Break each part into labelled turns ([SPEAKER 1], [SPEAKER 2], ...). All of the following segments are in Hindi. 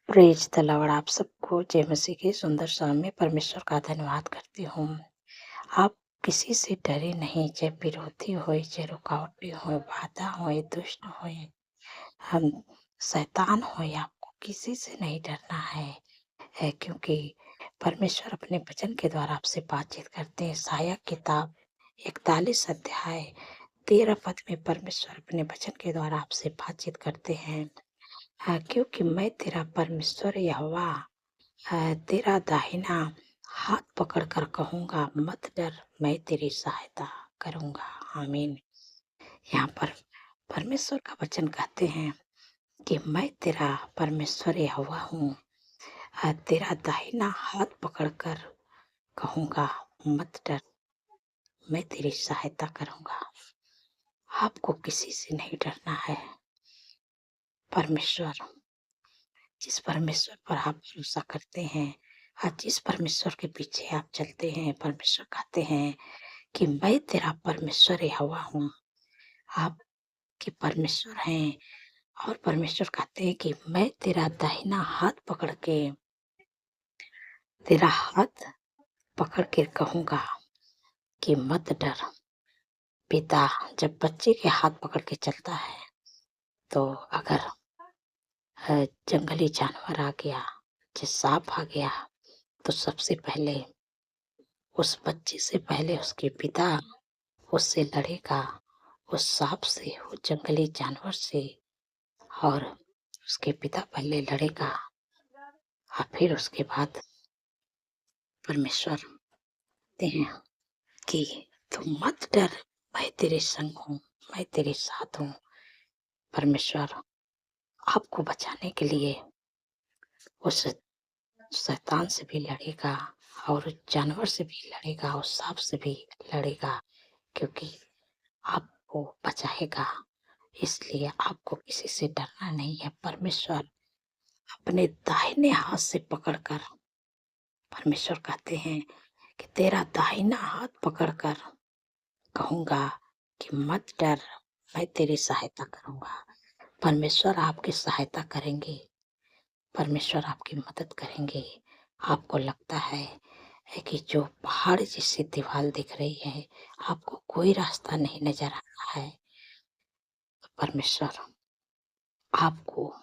[SPEAKER 1] Praise the Lord. आप सबको जय मसीह की सुंदर शाम में परमेश्वर का धन्यवाद करती हूँ। आप किसी से डरे नहीं, चाहे विरोधी होए, चाहे रुकावटें होए, बाधा होए, दुष्ट होए, हम शैतान होए, आपको किसी से नहीं डरना है क्योंकि परमेश्वर अपने वचन के द्वारा आपसे बातचीत करते हैं। यशायाह किताब 41 अध्याय 13 पद में परमेश्वर अपने वचन के द्वारा आपसे बातचीत करते हैं। क्योंकि मैं तेरा परमेश्वर यहोवा तेरा दाहिना हाथ पकड़कर कहूँगा, मत डर, मैं तेरी सहायता करूँगा। आमीन। यहाँ पर परमेश्वर का वचन कहते हैं कि मैं तेरा परमेश्वर यहोवा हूँ, तेरा दाहिना हाथ पकड़कर कहूँगा, मत डर, मैं तेरी सहायता करूँगा। आपको किसी से नहीं डरना है। परमेश्वर, जिस परमेश्वर पर आप भरोसा करते हैं और जिस परमेश्वर के पीछे आप चलते हैं, परमेश्वर कहते हैं कि मैं तेरा परमेश्वर यहोवा हूँ। आपके परमेश्वर हैं और परमेश्वर कहते हैं कि मैं तेरा दाहिना हाथ पकड़ के तेरा हाथ पकड़ के कहूँगा कि मत डर। पिता जब बच्चे के हाथ पकड़ के चलता है तो अगर जंगली जानवर आ गया, जिस सांप आ गया, तो सबसे पहले उस बच्चे से पहले उसके पिता उससे लड़ेगा, उस सांप से, उस जंगली जानवर से, और उसके पिता पहले लड़ेगा और फिर उसके बाद परमेश्वर कहते हैं कि तुम मत डर, मैं तेरे संग हूँ, मैं तेरे साथ हूँ। परमेश्वर आपको बचाने के लिए उस शैतान से भी लड़ेगा और उस जानवर से भी लड़ेगा, उस सांप से भी लड़ेगा, क्योंकि आपको बचाएगा। इसलिए आपको किसी से डरना नहीं है। परमेश्वर अपने दाहिने हाथ से पकड़कर, परमेश्वर कहते हैं कि तेरा दाहिना हाथ पकड़कर कहूँगा कि मत डर, मैं तेरी सहायता करूँगा। परमेश्वर आपकी सहायता करेंगे, परमेश्वर आपकी मदद करेंगे। आपको लगता है कि जो पहाड़ जैसी दीवार दिख रही है, आपको कोई रास्ता नहीं नजर आ रहा है, तो परमेश्वर आपको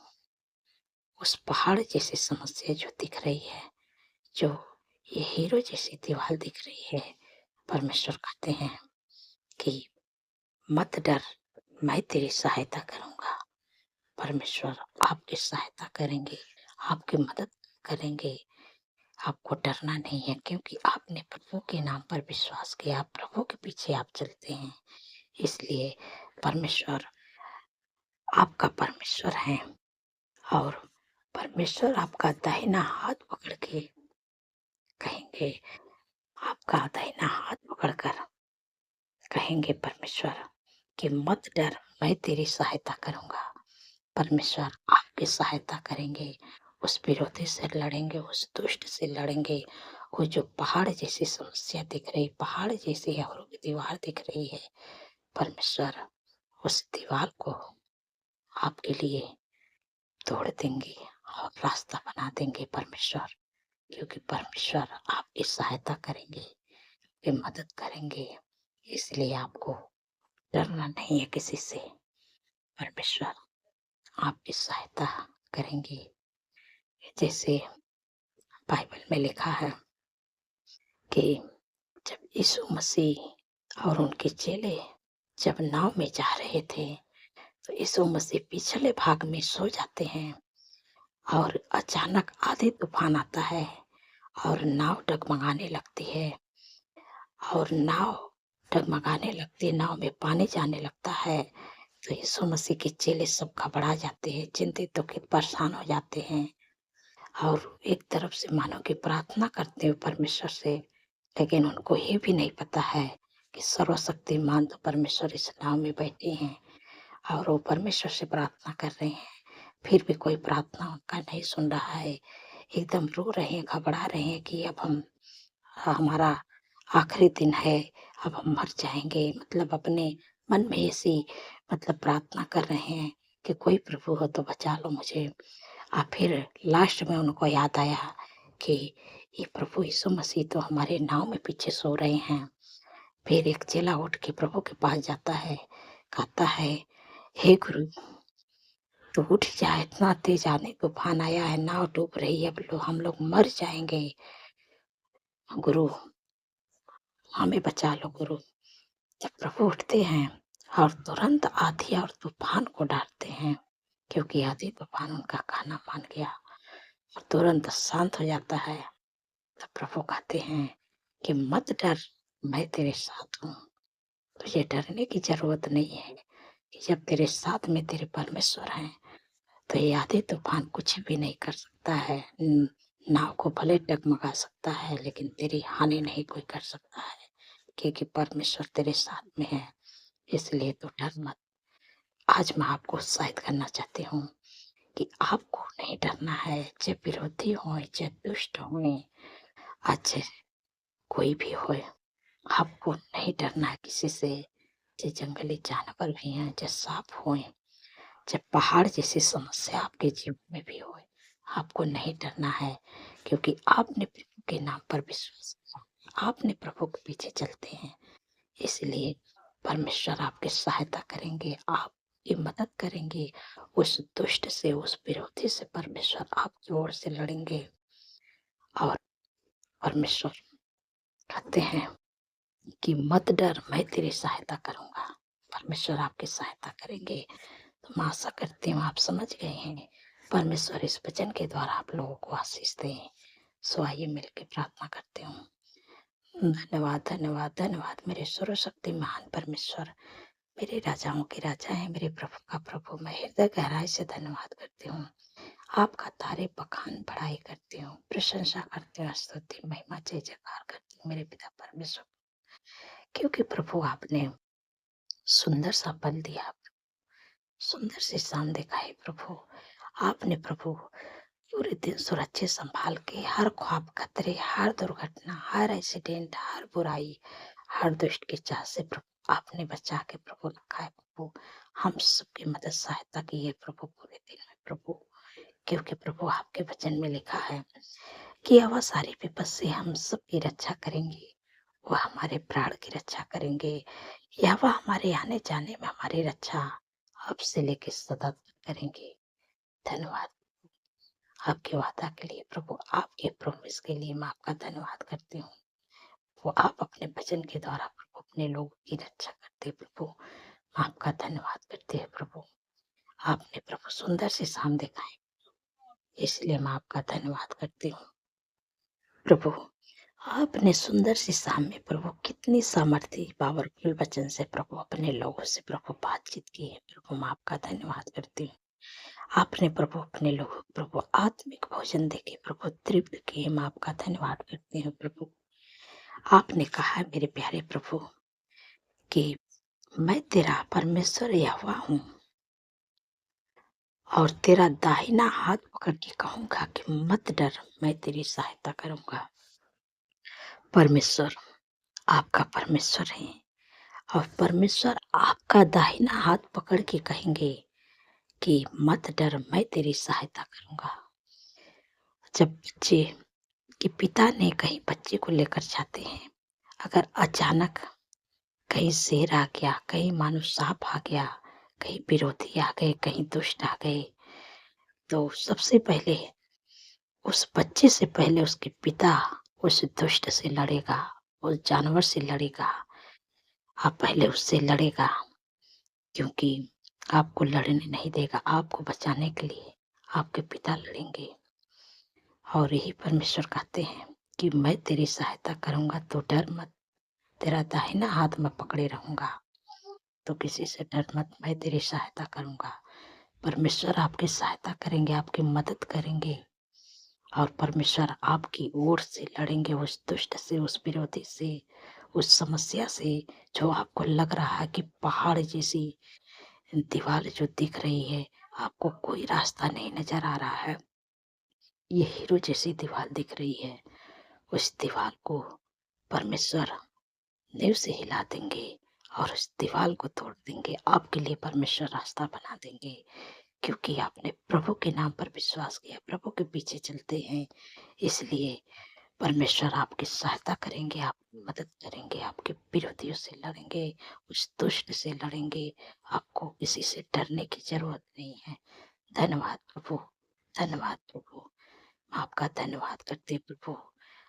[SPEAKER 1] उस पहाड़ जैसी समस्या जो दिख रही है, जो ये हीरो जैसी दीवार दिख रही है, परमेश्वर कहते हैं कि मत डर, मैं तेरी सहायता करूँगा। परमेश्वर आपकी सहायता करेंगे, आपकी मदद करेंगे। आपको डरना नहीं है क्योंकि आपने प्रभु के नाम पर विश्वास किया, प्रभु के पीछे आप चलते हैं। इसलिए परमेश्वर आपका परमेश्वर है और परमेश्वर आपका दाहिना हाथ पकड़ के कहेंगे, आपका दाहिना हाथ पकड़कर कहेंगे परमेश्वर कि मत डर, मैं तेरी सहायता करूँगा। परमेश्वर आपकी सहायता करेंगे, उस विरोधी से लड़ेंगे, उस दुष्ट से लड़ेंगे। वो जो पहाड़ जैसी समस्या दिख रही, पहाड़ जैसी हरों की दीवार दिख रही है, परमेश्वर उस दीवार को आपके लिए तोड़ देंगे और रास्ता बना देंगे परमेश्वर, क्योंकि परमेश्वर आपकी सहायता करेंगे, आपकी मदद करेंगे। इसलिए आपको डरना नहीं है किसी से। परमेश्वर आपकी सहायता करेंगे। जैसे बाइबल में लिखा है कि जब यीशु मसीह और उनके चेले जब नाव में जा रहे थे, तो यीशु मसीह पिछले भाग में सो जाते हैं और अचानक आधी तूफान आता है और नाव डगमगाने लगती है, और नाव डगमगाने लगती है, नाव में पानी जाने लगता है। तो यीशु मसीह के चेले सब घबरा जाते हैं, चिंतित दुखित परेशान हो जाते हैं और एक तरफ से मानो कि प्रार्थना करते हैं परमेश्वर से, लेकिन उनको ये भी नहीं पता है कि सर्वशक्तिमान तो परमेश्वर इस नाव में बैठे हैं और वो परमेश्वर से प्रार्थना कर रहे हैं, फिर भी कोई प्रार्थना उनका नहीं सुन रहा है। एकदम रो रहे हैं, घबरा रहे हैं कि अब हमारा आखिरी दिन है, अब हम मर जाएँगे। मतलब अपने मन में ऐसी मतलब प्रार्थना कर रहे हैं कि कोई प्रभु हो तो बचा लो मुझे। फिर लास्ट में उनको याद आया कि ये प्रभु यीशु मसीह तो हमारे नाव में पीछे सो रहे हैं। फिर एक चेला उठ के प्रभु के पास जाता है, कहता है, हे गुरु, तू उठ जा, इतना तेज आंधी तूफान आया है, नाव डूब रही है, अब हम लोग मर जाएंगे। गुरु, हमें बचा लो गुरु। जब प्रभु उठते हैं और तुरंत आंधी और तूफान को डांटते हैं, क्योंकि आंधी तूफान उनका कहना मान गया और तुरंत शांत हो जाता है। तब प्रभु कहते हैं कि मत डर, मैं तेरे साथ हूँ। तुझे डरने की जरूरत नहीं है कि जब तेरे साथ में तेरे परमेश्वर हैं तो ये आंधी तूफान कुछ भी नहीं कर सकता है। नाव को भले डगमगा सकता है लेकिन तेरी हानि नहीं कोई कर सकता है, क्योंकि परमेश्वर तेरे साथ में है। इसलिए तो डर मत। आज मैं आपको उत्साहित करना चाहती हूँ कि आपको नहीं डरना है, चाहे विरोधी हो, चाहे दुष्ट हो, आज कोई भी हो, आपको नहीं डरना है किसी से। चाहे जंगली जानवर भी हैं, चाहे सांप हों, चाहे पहाड़ जैसी समस्या आपके जीवन में भी हो, आपको नहीं डरना है, क्योंकि आपने प्रभु के नाम पर विश्वास किया, आपने प्रभु के पीछे चलते हैं। इसलिए परमेश्वर आपकी सहायता करेंगे, आपकी मदद करेंगे। उस दुष्ट से, उस विरोधी से परमेश्वर आपकी ओर से लड़ेंगे और परमेश्वर कहते हैं कि मत डर, मैं तेरी सहायता करूंगा। परमेश्वर आपकी सहायता करेंगे। तो मैं आशा करती हूँ आप समझ गए हैं। परमेश्वर इस वचन के द्वारा आप लोगों को आशीष दें। सो आइए मिलकर प्रार्थना करते हूँ। धन्यवाद, धन्यवाद, धन्यवाद मेरे सर्वशक्ति महान परमेश्वर, मेरे राजाओं के राजा हैं, मेरे प्रभु का प्रभु। मैं हृदय गहराई से धन्यवाद करती हूँ। आपका तारीफ बखान बढ़ाई करती हूँ, प्रशंसा करती हूँ, स्तुति महिमा जय जयकार करती हूँ मेरे पिता परमेश्वर, क्योंकि प्रभु आपने सुंदर सा पल दिया, सुंदर सी शाम दिखाई प्रभु। आपने प्रभु पूरे दिन सुरक्षित संभाल के हर ख्वाब खतरे, हर दुर्घटना, हर एक्सीडेंट, हर बुराई, हर दुष्ट की चाह से प्रभु आपने बचा के प्रभु रखा है प्रभु। हम सबकी मदद सहायता की है प्रभु पूरे दिन में प्रभु, क्योंकि प्रभु आपके वचन में लिखा है कि वह सारी विपद से हम सबकी रक्षा करेंगे, वह हमारे प्राण की रक्षा करेंगे, या वह हमारे आने जाने में हमारी रक्षा अब से लेके सदा तक करेंगे। धन्यवाद आपके वादा के लिए प्रभु, आपके प्रॉमिस के लिए मैं आपका धन्यवाद करती हूँ। वो आप अपने वचन के द्वारा प्रभु अपने लोगों की रक्षा करते प्रभु, मैं आपका धन्यवाद करती है प्रभु। आपने प्रभु सुंदर से शाम दिखाई, इसलिए मैं आपका धन्यवाद करती हूँ प्रभु। आपने सुंदर सी शाम में प्रभु कितनी सामर्थ्य पावरफुल वचन से प्रभु अपने लोगों से प्रभु बातचीत की है प्रभु, मैं आपका धन्यवाद करती हूँ। आपने प्रभु अपने लोगों प्रभु आत्मिक भोजन देके प्रभु तृप्त किए, मैं आपका धन्यवाद करती हूँ प्रभु। आपने कहा है मेरे प्यारे प्रभु कि मैं तेरा परमेश्वर यहोवा हूँ और तेरा दाहिना हाथ पकड़ के कहूंगा कि मत डर, मैं तेरी सहायता करूंगा। परमेश्वर आपका परमेश्वर है और परमेश्वर आपका दाहिना हाथ पकड़ के कहेंगे कि मत डर, मैं तेरी सहायता करूंगा। जब बच्चे के पिता ने कहीं बच्चे को लेकर जाते हैं, अगर अचानक कहीं शेर आ गया, कहीं मानो सांप आ गया, कहीं विरोधी आ गए, कहीं दुष्ट आ गए, तो सबसे पहले उस बच्चे से पहले उसके पिता उस दुष्ट से लड़ेगा, उस जानवर से लड़ेगा। आप पहले उससे लड़ेगा, क्योंकि आपको लड़ने नहीं देगा, आपको बचाने के लिए आपके पिता लड़ेंगे। और यही परमेश्वर कहते हैं कि मैं तेरी सहायता करूंगा, तो डर मत, तेरा दाहिना हाथ में पकड़े रहूंगा, तो किसी से डर मत, मैं तेरी सहायता करूंगा। परमेश्वर आपकी सहायता करेंगे, आपकी मदद करेंगे और परमेश्वर आपकी ओर से लड़ेंगे उस दुष्ट से, उस विरोधी से, उस समस्या से जो आपको लग रहा है कि पहाड़ जैसी दीवार जो दिख रही है, आपको कोई रास्ता नहीं नजर आ रहा है, ये हीरो जैसी दीवार दिख रही है, उस दीवार को परमेश्वर नींव से हिला देंगे और उस दीवार को तोड़ देंगे। आपके लिए परमेश्वर रास्ता बना देंगे, क्योंकि आपने प्रभु के नाम पर विश्वास किया, प्रभु के पीछे चलते हैं, इसलिए परमेश्वर आपकी सहायता करेंगे, आपकी मदद करेंगे, आपके विरोधियों से लड़ेंगे, उस दुष्ट से लड़ेंगे। आपको किसी से डरने की ज़रूरत नहीं है। धन्यवाद प्रभु, धन्यवाद प्रभु। मैं आपका धन्यवाद करते हैं प्रभु।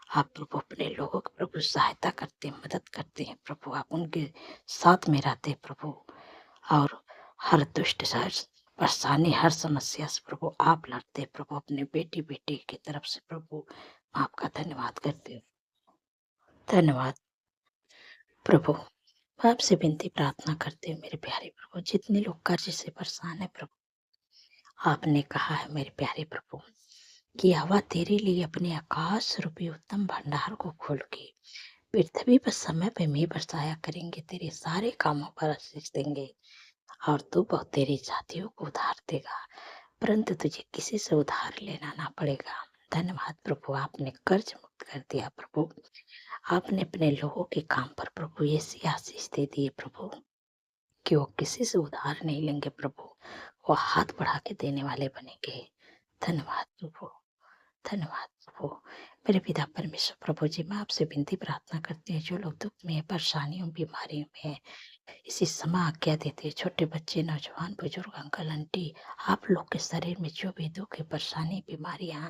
[SPEAKER 1] आप प्रभु अपने लोगों की प्रभु सहायता करते हैं, मदद करते हैं प्रभु। आप उनके साथ में रहते हैं प्रभु, और हर दुष्ट हर परेशानी, हर समस्या से प्रभु आप लड़ते हैं प्रभु, अपने बेटी की तरफ से प्रभु। मैं आपका धन्यवाद करती हूँ। धन्यवाद प्रभु। मैं आपसे विनती प्रार्थना करती हूँ मेरे प्यारे प्रभु, जितने लोग कर्ज से परेशान है प्रभु, आपने कहा है मेरे प्यारे प्रभु कि यहोवा तेरे लिए अपने आकाश रूपी उत्तम भंडार को खोल के पृथ्वी पर समय पे मेघ बरसाया करेंगे, तेरे सारे कामों पर आशीष देंगे, और तू बहुत तेरी जातियों को उधार देगा, परंतु तुझे किसी से उधार लेना ना पड़ेगा। धन्यवाद प्रभु, आपने कर्ज मुक्त कर दिया प्रभु। आपने अपने लोगों के काम पर प्रभु ऐसी आशीष दे दिए प्रभु कि वो किसी से उधार नहीं लेंगे प्रभु, वो हाथ बढ़ा के देने वाले बनेंगे। धन्यवाद प्रभु, धन्यवाद प्रभु। मेरे पिता परमेश्वर प्रभु जी, मैं आपसे विनती प्रार्थना करती हूँ, जो लोग दुख में है, परेशानियों बीमारियों में है, इसी समय आज्ञा देते हैं, छोटे बच्चे, नौजवान, बुजुर्ग, अंकल आंटी, आप लोग के शरीर में जो भी दुख है, परेशानी, बीमारियां,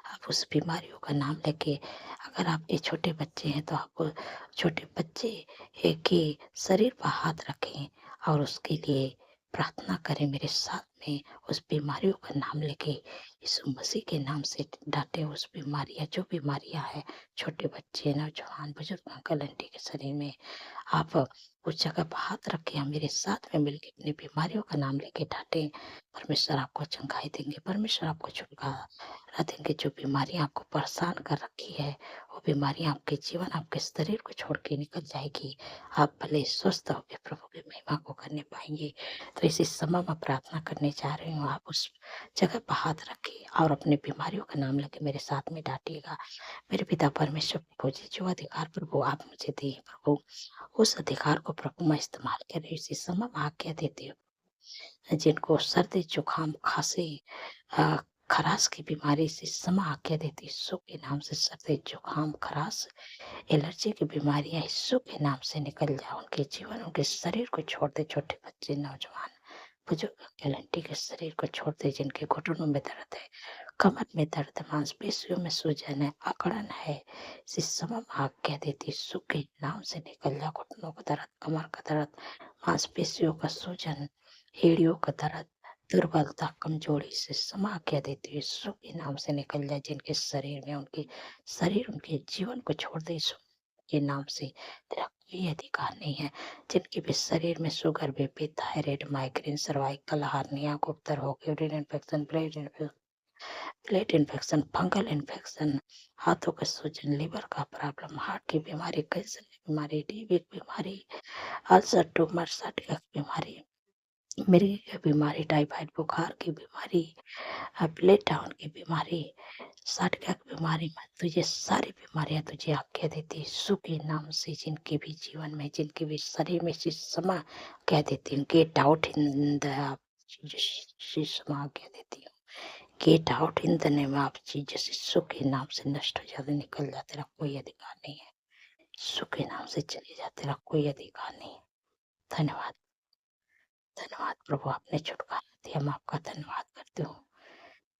[SPEAKER 1] आप उस बीमारियों का नाम लेके, अगर आपके छोटे बच्चे हैं तो आप छोटे बच्चे के शरीर पर हाथ रखें और उसके लिए प्रार्थना करें मेरे साथ में, उस बीमारियों का नाम लेके यीशु मसीह के नाम से डांटे उस बीमारियां, जो बीमारियां है छोटे बच्चे, नौजवान, बुजुर्ग, अंकल आंटी के शरीर में, आप उस जगह पर हाथ रखे, हम मेरे साथ में मिलके अपनी बीमारियों का नाम लेके डांटे। परमेश्वर आपको चंगाई देंगे, परमेश्वर आपको छुटकारा देंगे। जो बीमारियां आपको परेशान कर रखी है, वो बीमारियां आपके जीवन, आपके शरीर को छोड़ के निकल जाएगी। आप भले स्वस्थ होकर प्रभु की महिमा को करने पाएंगे। तो इसी समय मैं प्रार्थना करने जा रही हूँ, आप उस जगह पर हाथ रखिए और अपनी बीमारियों का नाम लेके मेरे साथ में डांटिएगा। मेरे पिता परमेश्वर प्रभु जी, जो अधिकार प्रभु आप मुझे दिए प्रभु, उस अधिकार को प्रभु मैं इस्तेमाल कर रही हूँ। इसी समय मैं आज्ञा देती हूँ, जिनको सर्दी, जुकाम, खांसी, अ, खराश की बीमारी से समय आज्ञा देती हूँ, यीशु के नाम से सर्दी, जुकाम, खराश, एलर्जी की बीमारियां यीशु के नाम से निकल जाओ, उनके जीवन, उनके शरीर को छोड़ दे। छोटे बच्चे, नौजवान, बुजुर्ग, अंकल के शरीर को छोड़ दे, जिनके घुटनों में दर्द है, कमर में दर्द, मांसपेशियों में सूजन है, अकड़न है, इसी समय आज्ञा देती यीशु के नाम से निकल जाओ। घुटनों का दर्द, कमर का दर्द, मांसपेशियों का सूजन, एड़ियों का दर्द, दुर्बलता, कमजोरी से समा आज्ञा देती हूँ, यीशु के नाम से निकल जाए। जिनके शरीर में, उनके शरीर, उनके जीवन को छोड़ दे, यीशु के नाम से। तेरा कोई अधिकार नहीं है। जिनके भी शरीर में sugar, BP, thyroid, migraine, cervical hernia, गुप्तर हो, urine infection, blood infection, fungal infection, हाथों का सूजन, लिवर का प्रॉब्लम, हार्ट की बीमारी, कैंसर की बीमारी, टीबी की बीमारी, अल्सर, ट्यूमर, साइटिका की बीमारी, मिर्गी की बीमारी, टाइफाइड बुखार की बीमारी, प्लेट डाउन की बीमारी, साइटिका की बीमारी, मैं तुझे सारी बीमारियां तुझे आज्ञा देती हूँ, यीशु के नाम से। जिनके भी जीवन में, जिनके भी शरीर में समय कह देती हूँ, गेट आउट इन द समय आज्ञा देती हूँ, get out in the name of Jesus. यीशु के नाम से नष्ट हो जाते, निकल जाते, तेरा कोई अधिकार नहीं है। यीशु के नाम से चले जाते, तेरा कोई अधिकार नहीं है। धन्यवाद, धन्यवाद प्रभु, आपने छुटकारा दिया, मैं आपका धन्यवाद करती हूँ।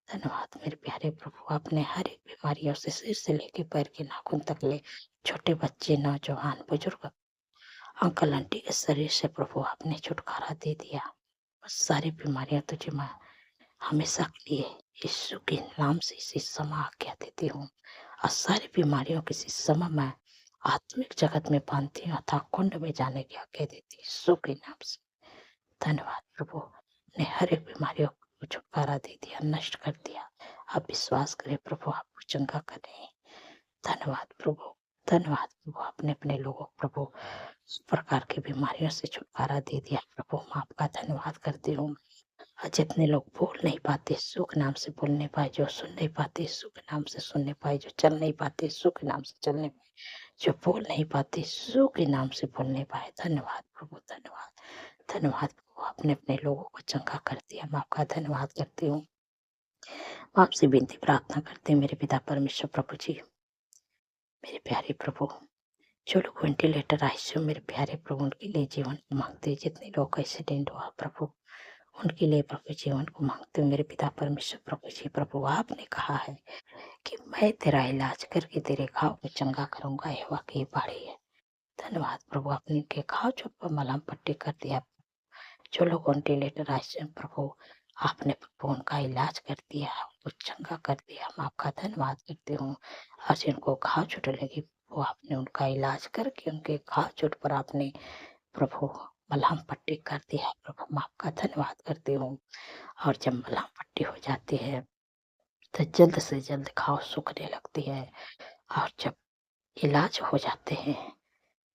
[SPEAKER 1] धन्यवाद मेरे प्यारे प्रभु, आपने हर एक बीमारियों से सिर से लेके पैर के नाखून तक ले, छोटे बच्चे, नौजवान, बुजुर्ग, अंकल आंटी के शरीर से प्रभु आपने छुटकारा दे दिया। बस सारी बीमारियां तुझे मैं हमेशा के लिए यीशु के नाम से इसी समय आज्ञा देती हूँ, और सारी बीमारियों के इसी समय मैं आत्मिक जगत में बांधती हूँ, अथवा कुंड में जाने की आज्ञा देती हूँ, यीशु के नाम से। धन्यवाद प्रभु ने हर एक बीमारियों को छुटकारा दे दिया, नष्ट कर दिया। आप विश्वास करें प्रभु, आपको चंगा करें। धन्यवाद प्रभु, धन्यवाद प्रभु, आपने अपने लोगों प्रभु इस प्रकार की बीमारियों से छुटकारा दे दिया प्रभु, मैं आपका धन्यवाद करती हूँ। और जितने लोग बोल नहीं पाते, यीशु के नाम से बोलने पाए, जो सुन नहीं पाते, यीशु के नाम से सुनने पाए, जो चल नहीं पाते, यीशु के नाम से चलने पाए, जो बोल नहीं पाते, यीशु के नाम से बोलने पाए। धन्यवाद प्रभु, धन्यवाद, धन्यवाद प्रभु। प्रभु आपने अपने लोगों को चंगा कर दिया। मैं आपका धन्यवाद करती हूँ। मैं आपसे विनती प्रार्थना करती हूँ मेरे पिता परमेश्वर प्रभु जी, मेरे प्यारे प्रभु, जो लोग वेंटिलेटर आईसीयू मेरे प्यारे प्रभु उनके लिए जीवन को मांगते हैं, जितने लोग का एक्सीडेंट हुआ प्रभु उनके लिए प्रभु जीवन को मांगते हूँ मेरे पिता परमेश्वर प्रभु जी। प्रभु आपने कहा है कि मैं तेरा इलाज करके तेरे घाव को चंगा करूंगा, यह वाकई बाड़ी है। धन्यवाद प्रभु, आपने इनके घाव चोट पर मलहम पट्टी कर दिया। जो लोग वेंटिलेटर आईसीयू प्रभु आपने प्रभु उनका इलाज कर दिया, उनको चंगा कर दिया। मैं आपका धन्यवाद करती हूँ। और जिनको घाव चोट लगी वो आपने उनका इलाज करके उनके घाव चोट पर आपने प्रभु मलहम पट्टी कर दिया। प्रभु मैं आपका धन्यवाद करती हूँ। और जब मलहम पट्टी हो जाती है तो जल्द से जल्द घाव सूखने लगती है। और जब इलाज हो जाते हैं,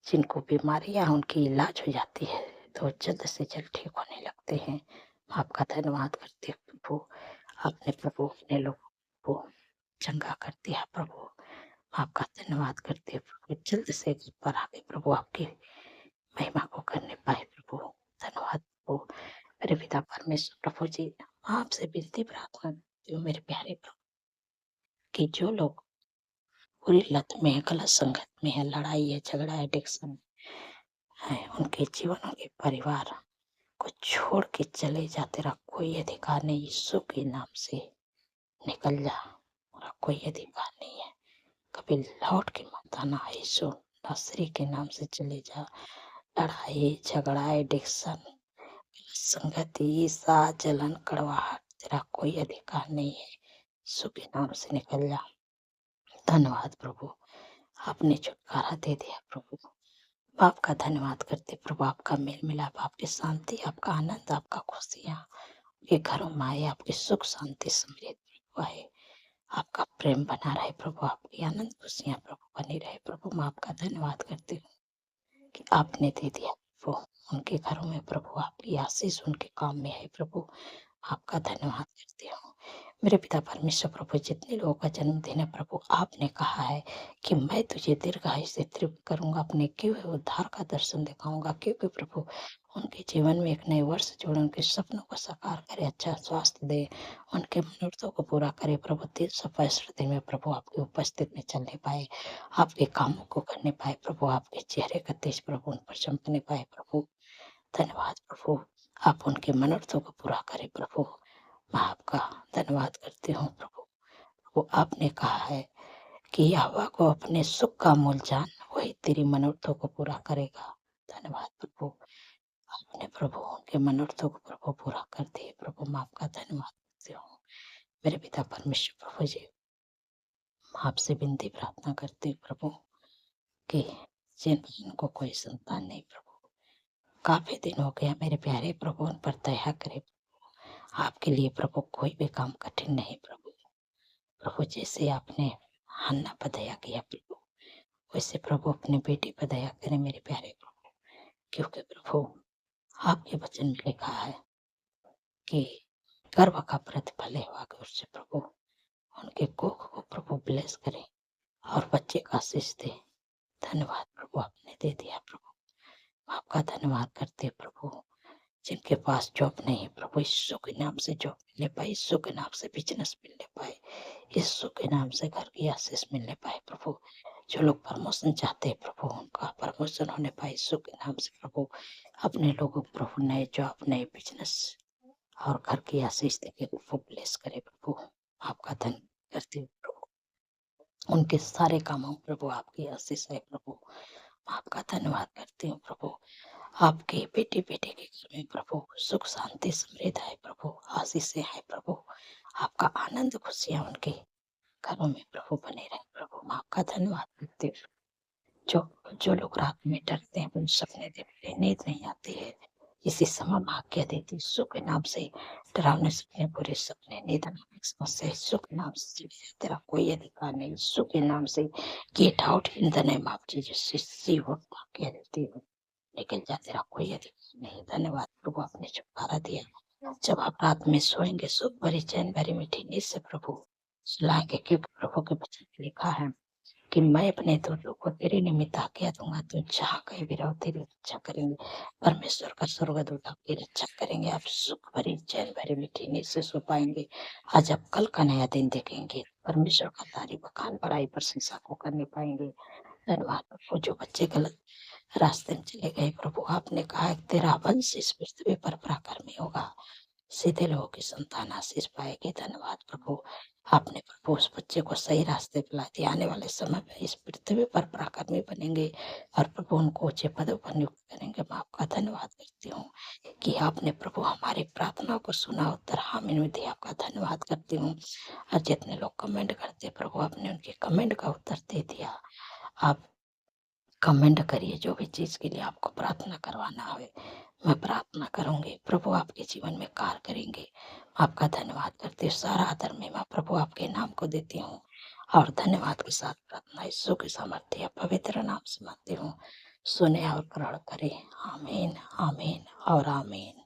[SPEAKER 1] जिनको बीमारियां उनकी इलाज हो जाती है तो जल्द से जल्द ठीक होने लगते हैं। मैं आपका धन्यवाद करती हूँ प्रभु, आपने प्रभु अपने लोगों को चंगा कर दिया। प्रभु मैं आपका धन्यवाद करती हूँ प्रभु, जल्द से जल्द पर आगे प्रभु आपकी महिमा को करने पाए प्रभु। धन्यवाद प्रभु, मेरे पिता परमेश्वर प्रभु जी, मैं आपसे विनती प्रार्थना करती हूँ मेरे प्यारे प्रभु कि जो लोग बुरी लत में है, गलत संगत में है, लड़ाई है, झगड़ा है, एडिक्शन है, उनके जीवन उनके परिवार को छोड़ के चले जा, तेरा कोई अधिकार नहीं। यीशु के नाम से निकल जा, तेरा कोई अधिकार नहीं है। कभी लौट के मत आना। यीशु नासरी के नाम से चले जा। लड़ाई झगड़ा एडिक्शन संगति ईर्ष्या जलन कड़वाहट, तेरा कोई अधिकार नहीं है। यीशु के नाम से निकल जा। धन्यवाद प्रभु, आपने छुटकारा दे दिया प्रभु। आपका धन्यवाद करते प्रभु, आपका मेल मिलाप, आपकी शांति, आपका आनंद, आपका खुशियाँ ये घरों में आए, आपकी सुख शांति समृद्धि आए, आपका प्रेम बना रहे प्रभु, आपकी आनंद खुशियाँ प्रभु बनी रहे प्रभु। मैं आपका धन्यवाद करती हूँ कि आपने दे दिया प्रभु उनके घरों में प्रभु, आपकी आशीष उनके काम में है प्रभु। आपका धन्यवाद करती हूँ मेरे पिता परमेश्वर प्रभु, जितने लोगों का जन्मदिन है प्रभु, आपने कहा है कि मैं तुझे दीर्घायु से तृप्त करूंगा, अपने किए हुए उद्धार का दर्शन दिखाऊंगा। क्योंकि प्रभु उनके जीवन में एक नए वर्ष जोड़े, उनके सपनों को साकार करे, अच्छा स्वास्थ्य दे, उनके मनोरथों को पूरा करे प्रभु। 365 दिन में प्रभु आपकी उपस्थिति में चलने पाए, आपके कामों को करने पाए प्रभु, आपके चेहरे का तेज प्रभु उन पर चमकने पाए प्रभु। धन्यवाद प्रभु, आप उनके मनोरथों को पूरा करें प्रभु। मैं आपका धन्यवाद करती हूँ प्रभु। प्रभु आपने कहा है कि यहोवा को अपने सुख का मूल जान, वही तेरी मनोरथों को पूरा करेगा। धन्यवाद प्रभु, आपने प्रभु उनके मनोरथों को प्रभु पूरा कर दिए प्रभु। मैं आपका धन्यवाद करती हूँ मेरे पिता परमेश्वर प्रभु जी। आपसे विनती प्रार्थना करती हूँ प्रभु कि जिनको कोई संतान नहीं प्रभु, काफी दिन हो गया मेरे प्यारे प्रभु, उन पर दया करे। आपके लिए प्रभु कोई भी काम कठिन नहीं प्रभु। प्रभु जैसे आपने हन्ना पर दया किया प्रभु, वैसे प्रभु अपने बेटी पर दया करें मेरे प्यारे प्रभु। क्योंकि प्रभु आपके वचन में लिखा है कि गर्भ का प्रतिफल है उससे प्रभु उनके कोख को प्रभु ब्लेस करे और बच्चे का आशीष दे। धन्यवाद प्रभु, आपने दे दिया प्रभु। आपका धन्यवाद करते प्रभु, जिनके पास जॉब नहीं है प्रभु, यीशु के नाम से जॉब मिलने पाए, यीशु के नाम से बिजनेस मिलने पाए, यीशु के नाम से घर की आशीष मिलने पाए प्रभु। जो लोग प्रमोशन चाहते हैं प्रभु, उनका प्रमोशन होने पाए यीशु के नाम से प्रभु। अपने लोगों को प्रभु नए जॉब, नए बिजनेस और घर की आशीष देके प्रभु ब्लेस करे प्रभु। आपका धन्यवाद करते हैं प्रभु, उनके सारे कामों में प्रभु आपकी आशीष है प्रभु। आपका धन्यवाद करती हूँ प्रभु, आपके बेटे बेटे के घर में प्रभु सुख शांति समृद्ध है प्रभु, आशीषें है प्रभु। आपका आनंद खुशियाँ उनके घरों में प्रभु बने रहे प्रभु। मैं आपका धन्यवाद करती हूँ। जो जो लोग रात में डरते हैं, उन सपने देखते हैं, नींद नहीं आती है, इसी समय मैं आज्ञा देती यीशु के नाम से डरावने सपने, बुरे सपने, नींद आने की समस्या यीशु के नाम से तेरा कोई अधिकार नहीं। यीशु के नाम से gate out in the name of Jesus. इसी वक्त आज्ञा देती हूँ, निकल जा, तेरा कोई अधिकार नहीं। धन्यवाद प्रभु, आपने छुटकारा दिया। जब आप रात में सोएंगे सुख भरी चैन भरी मीठी नींद से प्रभु सुलाएंगे, क्योंकि प्रभु के वचन में लिखा है कि मैं अपने दूतों को तेरे निमित्त आज्ञा दूँगा, तू जहाँ कहीं भी रहो तेरी रक्षा करेंगे। परमेश्वर का स्वर्गदूत आपकी रक्षा करेंगे, आप सुख भरी, चैन भरी, मीठी नींद से सो पाएँगे। आज आप कल का नया दिन देखेंगे, परमेश्वर का तारीफ, बखान, बड़ाई, प्रशंसा को करने पाएँगे। धन्यवाद प्रभु, जो बच्चे गलत रास्ते में चले गए प्रभु, आपने कहा है तेरा वंश इस पृथ्वी पर पराक्रमी होगा, सीधे लोगों की संतान आशीष पाएगी। धन्यवाद प्रभु, आपने प्रभु उस बच्चे को सही रास्ते पे ला दिया। आने वाले समय में इस पृथ्वी पर पराक्रमी बनेंगे और प्रभु उनको ऊंचे पदों पर नियुक्त करेंगे। मैं आपका धन्यवाद करती हूँ कि आपने प्रभु हमारी प्रार्थना को सुना, उत्तर हामी में दिया। आपका धन्यवाद करती हूँ। और जितने लोग कमेंट करते प्रभु, आपने उनके कमेंट का उत्तर दे दिया। आप कमेंट करिए, जो भी चीज़ के लिए आपको प्रार्थना करवाना है, मैं प्रार्थना करूँगी, प्रभु आपके जीवन में कार्य करेंगे। आपका धन्यवाद करते हुए सारा आदर महिमा प्रभु आपके नाम को देती हूँ और धन्यवाद के साथ प्रार्थना यीशु के सामर्थ्य पवित्र नाम से मांगती हूँ, सुने और ग्रहण करें। आमीन, आमीन और आमीन।